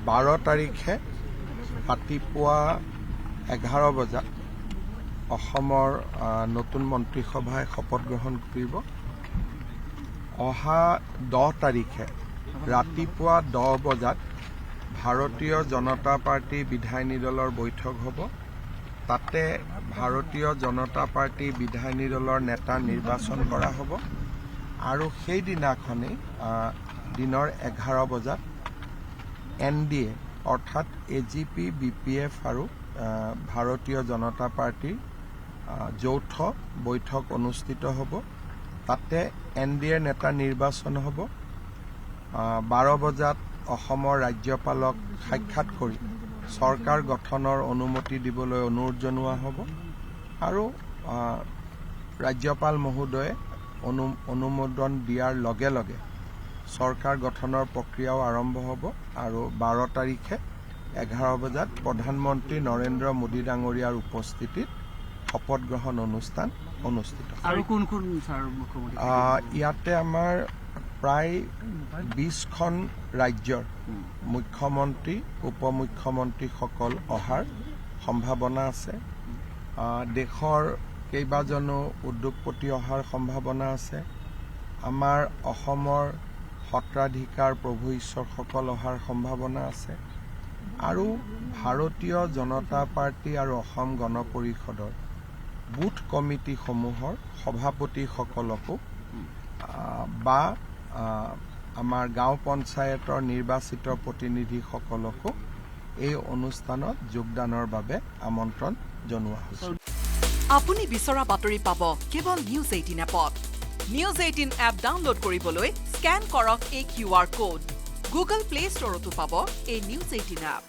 12 তাৰিখে ৰাতিপুৱা 11 বজাত অসমৰ নতুন মন্ত্ৰীসভাই শপত গ্ৰহণ কৰিব। অহা 10 তাৰিখে ৰাতিপুৱা 10 বজাত ভাৰতীয় জনতা পাৰ্টি বিধায়িনী দলৰ বৈঠক হ'ব। তাতে ভাৰতীয় জনতা পাৰ্টি বিধায়িনী দলৰ নেতা নিৰ্বাচন কৰা হ'ব আৰু সেইদিনাখনেই দিনৰ 11 বজাত NDA অৰ্থাৎ AGP, BPF আৰু ভাৰতীয় জনতা পাৰ্টিৰ যৌথ বৈঠক অনুষ্ঠিত হ'ব। তাতে NDAৰ নেতা নিৰ্বাচন হ'ব। 12 বজাত অসমৰ ৰাজ্যপালক সাক্ষাৎ কৰি চৰকাৰ গঠনৰ অনুমতি দিবলৈ অনুৰোধ জনোৱা হ'ব আৰু ৰাজ্যপাল মহোদয়ে অনুমোদন দিয়াৰ লগে লগে চৰকাৰ গঠনৰ প্ৰক্ৰিয়াও আৰম্ভ হ'ব আৰু 12 তাৰিখে 11 বজাত প্ৰধানমন্ত্ৰী নৰেন্দ্ৰ মোদী ডাঙৰীয়াৰ উপস্থিতিত শপত গ্ৰহণ অনুষ্ঠান অনুষ্ঠিত হ'ব। আৰু কোন কোন ছাৰ মুখ্যমন্ত্ৰী? ইয়াতে আমাৰ প্ৰায় 20খন ৰাজ্যৰ মুখ্যমন্ত্ৰী উপমুখ্যমন্ত্ৰীসকল অহাৰ সম্ভাৱনা আছে। দেশৰ কেইবাজনো উদ্যোগপতি অহাৰ সম্ভাৱনা আছে। আমাৰ অসমৰ সত্ৰাধিকাৰ প্ৰভু ঈশ্বৰসকল অহাৰ সম্ভাৱনা আছে আৰু ভাৰতীয় জনতা পাৰ্টি আৰু অসম গণ পৰিষদৰ বুথ কমিটিসমূহৰ সভাপতিসকলকো বা আমাৰ গাঁও পঞ্চায়তৰ নিৰ্বাচিত প্ৰতিনিধিসকলকো এই অনুষ্ঠানত যোগদানৰ বাবে আমন্ত্ৰণ জনোৱা হৈছে। আপুনি বিচৰা বাতৰি পাব কেৱল নিউজ 18 এপত। নিউজ 18 এপ ডাউনলোড কৰিবলৈ স্কেন কৰক এই QR কোড। গুগল প্লে ষ্টৰতো পাব এই নিউজ 18 এপ।